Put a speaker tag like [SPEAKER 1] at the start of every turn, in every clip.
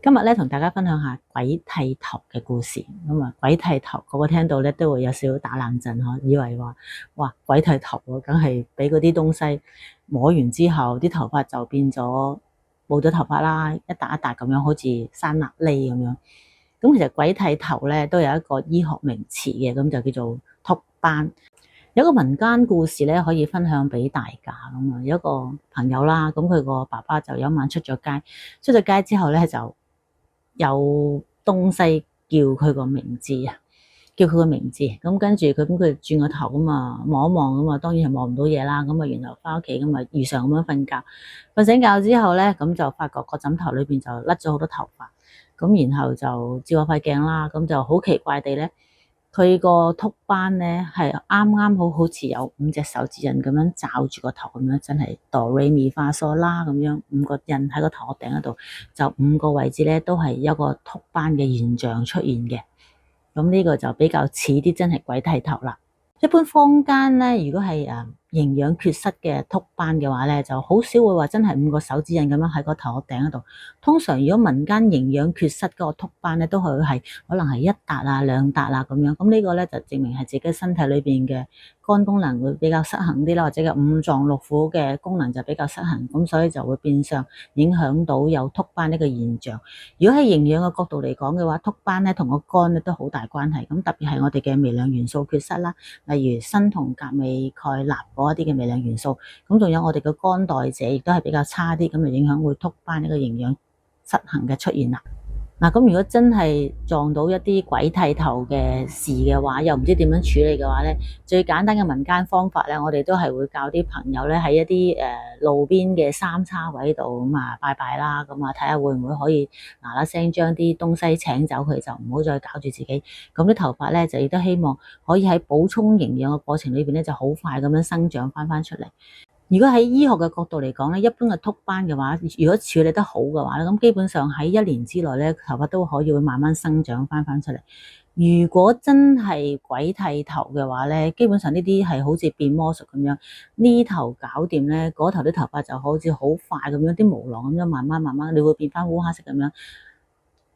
[SPEAKER 1] 今日咧同大家分享下鬼剃頭嘅故事。鬼剃頭個個聽到咧都會有少少打冷震嗬，以為話哇鬼剃頭喎，梗係俾嗰啲東西摸完之後，啲頭髮就變咗冇咗頭髮啦，一笪一笪咁樣，好似生瘌痢咁樣。咁其實鬼剃頭咧都有一個醫學名詞嘅，咁就叫做禿斑。有一個民間故事咧，可以分享俾大家咁啊。有一個朋友啦，咁佢個爸爸就有一晚出咗街，出咗街之後咧就有東西叫佢個名字啊，叫佢個名字。咁跟住佢轉個頭咁啊，望一望咁啊，當然係望唔到嘢啦。咁啊，然後翻屋企咁啊，如常咁樣瞓覺。瞓醒覺之後咧，咁就發覺個枕頭裏邊就甩咗好多頭髮。咁然後就照下塊鏡啦，咁就好奇怪地咧，佢個禿斑咧係啱啱好似有5隻手指印咁樣罩住個頭咁樣，真係哆唻咪發嗦啦咁樣，5個印喺個頭殼頂嗰度，就5個位置咧都係一個禿斑嘅現象出現嘅。咁呢個就比較似啲真係鬼剃頭啦。一般坊間咧，如果係營養缺失嘅禿斑嘅話咧，就好少會話真係5個手指印咁樣喺個頭殼頂嗰度。通常如果民間營養缺失嗰個禿斑咧，都係可能係1笪啊、2笪啊咁樣。咁呢個咧就證明係自己身體裏邊嘅肝功能會比較失衡啲啦，或者嘅五臟六腑嘅功能就比較失衡，咁所以就會變相影響到有禿斑呢個現象。如果喺營養嘅角度嚟講嘅話，禿斑咧同個肝咧都好大關係。咁特別係我哋嘅微量元素缺失啦，例如鋅、銅、鉀、鎂、鈣、鈉嗰一啲嘅微量元素，咁仲有我哋嘅肝代謝亦都係比較差啲，咁就影響會禿斑呢個營養失衡嘅出現啦。嗱，咁如果真係撞到一啲鬼剃頭嘅事嘅話，又唔知點樣處理嘅話咧，最簡單嘅民間方法咧，我哋都係會教啲朋友咧喺一啲路邊嘅三叉位度咁啊拜拜啦，咁啊睇下會唔會可以嗱嗱聲將啲東西請走佢，就唔好再搞住自己。咁啲頭髮咧就亦都希望可以喺補充營養嘅過程裏邊咧，就好快咁樣生長翻出嚟。如果喺醫學嘅角度嚟講咧，一般嘅禿斑嘅話，如果處理得好嘅話咧，咁基本上喺1年之內咧，頭髮都可以會慢慢生長翻出嚟。如果真係鬼剃頭嘅話咧，基本上呢啲係好似變魔術咁樣，呢頭搞掂咧，嗰頭啲頭髮就好似好快咁樣，啲毛囊咁樣慢慢，你會變翻烏黑色咁樣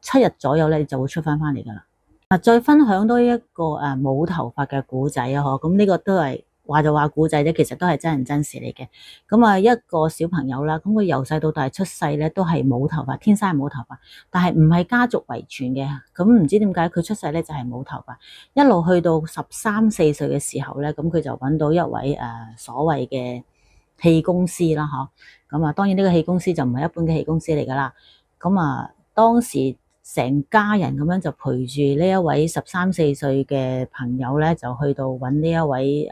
[SPEAKER 1] ，7日左右咧就會出翻嚟噶啦。再分享多一個冇頭髮嘅古仔啊，咁呢個都係。話就話古仔啫，其實都係真人真事嚟嘅。咁一個小朋友啦，咁佢由細到大出世咧都係冇頭髮，天生係冇頭髮，但係唔係家族遺傳嘅。咁唔知點解佢出世咧就係冇頭髮，一路去到13、14歲嘅時候咧，咁佢就揾到一位所謂嘅氣功師啦，咁當然呢個氣功師就唔係一般嘅氣功師嚟噶啦。咁當時成家人咁樣就陪住呢一位13、14歲嘅朋友咧，就去到揾呢一位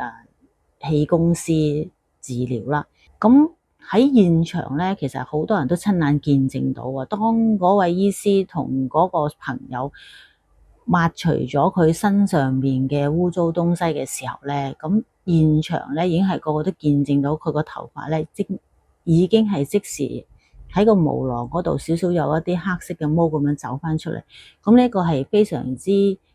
[SPEAKER 1] 氣功師治療啦。咁喺現場咧，其實好多人都親眼見證到啊。當嗰位醫師同嗰個朋友抹除咗佢身上面嘅污糟東西嘅時候咧，咁現場咧已經係個個都見證到佢個頭髮咧，已經係即時喺個毛囊嗰度少少有一啲黑色嘅毛咁樣走翻出嚟。咁呢個係非常之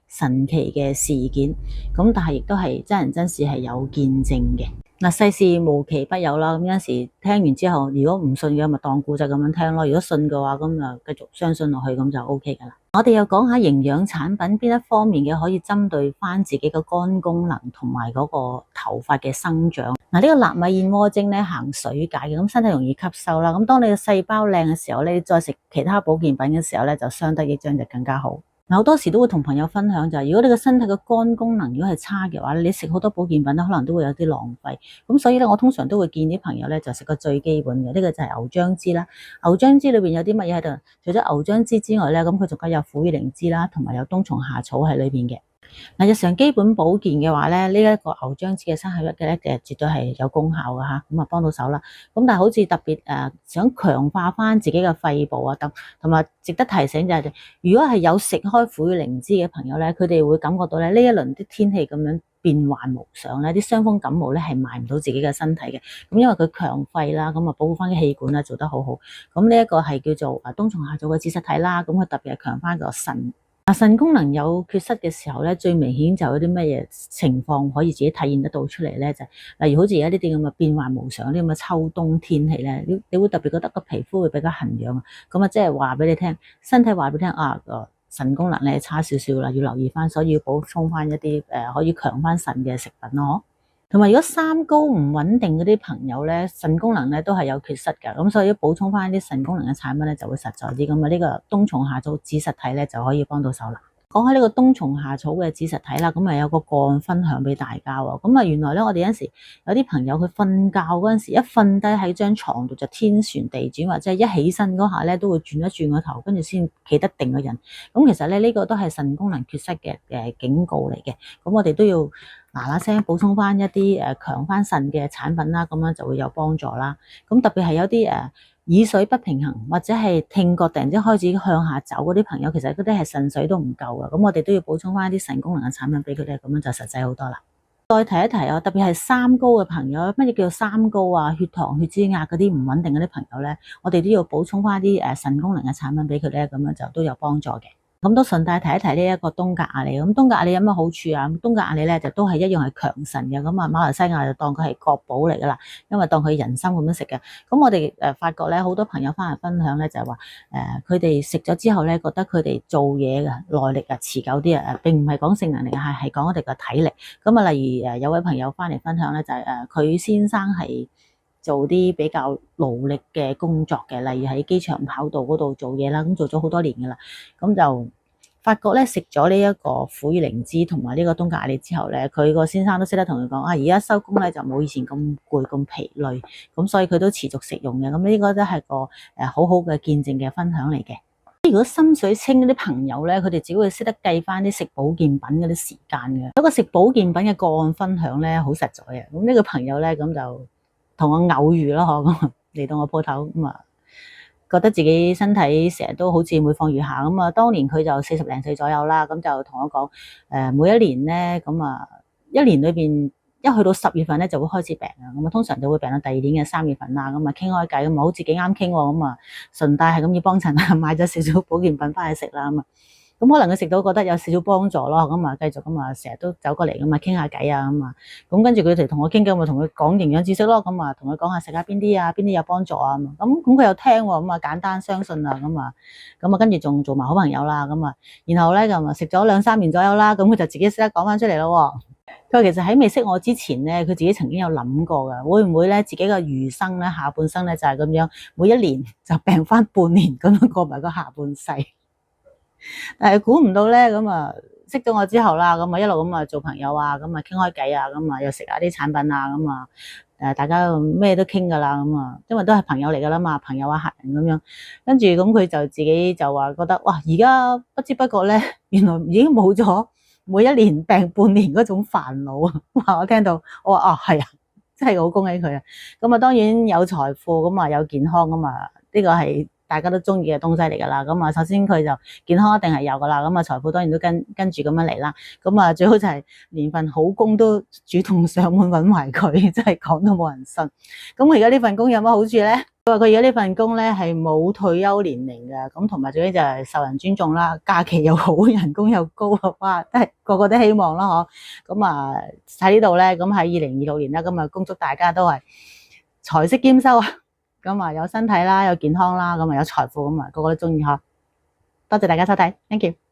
[SPEAKER 1] 神奇嘅事件，咁但係亦都係真人真事，係有見證嘅。世事無奇不有啦，咁有陣時聽完之後，如果唔信嘅咪當故仔咁樣聽咯，如果信嘅話，咁就繼續相信落去，咁就 OK 噶啦。我哋又講下營養產品邊一方面嘅可以針對翻自己嘅肝功能同埋嗰個頭髮嘅生長。呢個納米燕窩精咧行水解嘅，咁身體容易吸收啦。咁當你嘅細胞靚嘅時候咧，再食其他保健品嘅時候咧，就相得益彰，就更加好。好多時都會同朋友分享就係，如果你個身體嘅肝功能如果係差嘅話，你食好多保健品咧，可能都會有啲浪費。咁所以咧，我通常都會建議啲朋友咧就食個最基本嘅，呢個就係牛樟芝啦。牛樟芝裏邊有啲乜嘢喺度？除咗牛樟芝之外咧，咁佢仲加有苦苓枝啦，同埋有冬蟲夏草喺裏邊嘅。日常基本保健嘅話咧，呢一個牛樟芝嘅生效嘅咧，絕對係有功效嘅吓，咁幫到手啦。咁但係好似特別想強化翻自己嘅肺部啊，同埋值得提醒就係，如果係有食開苦苓枝嘅朋友咧，佢哋會感覺到咧呢一輪啲天氣咁樣變幻無常咧，啲傷風感冒咧係埋唔到自己嘅身體嘅。咁因為佢強肺啦，咁保護翻啲氣管啦，做得好好。咁呢一個係叫做冬蟲夏草嘅子實體啦，咁佢特別係強翻個腎腎功能有缺失嘅時候咧，最明顯就有啲乜嘢情況可以自己體現得到出嚟咧？就例如好似而家呢啲咁嘅變幻無常，呢啲咁嘅秋冬天氣咧，你會特別覺得個皮膚會比較痕癢啊。咁啊，即係話俾你聽，身體話俾你聽啊，腎功能咧差少少啦，要留意翻，所以要補充翻一啲可以強翻腎嘅食品咯。同埋如果三高唔穩定嗰啲朋友咧，腎功能咧都係有缺失㗎，咁所以要補充翻啲腎功能嘅產品咧就會實在啲。咁啊，呢個冬蟲夏草紫實體咧就可以幫到手啦。講起呢個冬蟲夏草嘅紫實體啦，咁啊有個個案分享俾大家喎。咁啊原來咧我哋有陣時有啲朋友佢瞓覺嗰陣時，一瞓低喺張床度就天旋地轉，或者係一起身嗰下咧都會轉一轉個頭，跟住先企得定個人。咁其實咧呢個都係腎功能缺失嘅警告嚟嘅。咁我哋都要嗱嗱聲補充翻一啲強翻腎嘅產品啦，咁樣就會有幫助啦。咁特別係有啲耳水不平衡或者係聽覺突然之間開始向下走嗰啲朋友，其實嗰啲係腎水都唔夠嘅，咁我哋都要補充翻一啲腎功能嘅產品俾佢哋，咁樣就實際好多啦。再提一提啊，特別係三高嘅朋友，乜嘢叫做三高啊？血糖、血脂、壓嗰啲唔穩定嗰啲朋友咧，我哋都要補充翻啲腎功能嘅產品俾佢咧，咁樣就都有幫助嘅。咁都順帶提一提呢一個冬格亞梨。咁冬格亞梨有乜好處啊？冬格亞梨咧就都係一樣係強腎嘅。咁啊馬來西亞就當佢係國寶嚟噶啦，因為當佢人參咁樣食嘅。咁我哋發覺咧，好多朋友翻嚟分享咧就係話佢哋食咗之後咧，覺得佢哋做嘢嘅耐力持久啲啊，並唔係講性能力，係講我哋嘅體力。咁啊例如有位朋友翻嚟分享咧，就係佢先生係做啲比較勞力嘅工作嘅，例如喺機場跑道嗰度做嘢啦，咁做咗好多年噶啦，咁就發覺咧食咗呢一個苦雨靈芝同埋呢個冬格亞梨之後咧，佢個先生都識得同佢講啊，而家收工咧就冇以前咁攰咁疲累，咁所以佢都持續食用嘅，咁呢個都係個好好嘅見證嘅分享嚟嘅。如果心水清嗰啲朋友咧，佢哋只會識得計翻啲食保健品嗰啲時間嘅。有個食保健品嘅個案分享咧，好實在嘅。咁呢個朋友咧，咁就同我偶遇咯，咁嚟到我鋪頭咁啊，覺得自己身體成日都好似每況愈下咁啊。當年佢就40零歲左右啦，咁就同我講每一年咧，咁啊一年裏邊一去到10月份咧就會開始病啊。咁啊通常就會病到第二年嘅3月份啦。咁啊傾開偈咁啊，好似幾啱傾喎。咁啊順帶係咁要幫襯啊，買咗少少保健品翻去食啦。咁啊咁可能佢食到覺得有少少幫助咯，咁啊繼續咁啊成日都走過嚟咁啊傾下偈啊。咁啊咁跟住佢哋同我傾偈，咪同佢講營養知識咯。咁啊同佢講下食下邊啲啊，邊啲有幫助啊。咁佢又聽喎，咁啊簡單相信啊。咁啊跟住仲做埋好朋友啦。咁啊然後咧就食咗2-3年左右啦，咁佢就自己識得講翻出嚟咯。佢話其實喺未識我之前咧，佢自己曾經有諗過噶，會唔會咧自己嘅餘生咧下半生咧就係咁樣，每一年就病翻半年咁樣過埋個下半世。但係估唔到咧，咁啊識咗我之後啦，咁啊一路咁啊做朋友啊，咁啊傾開偈啊，咁啊又食下啲產品啊，咁啊大家咩都傾噶啦，咁啊因為都係朋友嚟噶啦嘛，朋友啊客人咁樣，跟住咁佢就自己就話覺得哇，而家不知不覺咧，原來已經冇咗每一年病半年嗰種煩惱啊！哇，我聽到我話係啊，真係好恭喜佢啊！咁啊當然有財富，咁啊有健康，咁啊呢個係大家都中意嘅東西嚟噶啦。咁啊首先佢就健康一定係有噶啦，咁啊財富當然都跟住咁樣嚟啦。咁啊最好就係連份好工都主動上門揾埋佢，真係講都冇人信。咁而家呢份工有乜好處咧？佢話佢而家呢份工咧係冇退休年齡嘅，咁同埋最緊就係受人尊重啦，假期又好，人工又高，哇！真係個個都希望啦，嗬。咁啊喺呢度咧，咁喺2026年啦，咁啊恭祝大家都係財色兼收啊！咁啊有身體啦，有健康啦，咁啊有財富，咁啊個個都中意嗬。多謝大家收睇，thank you。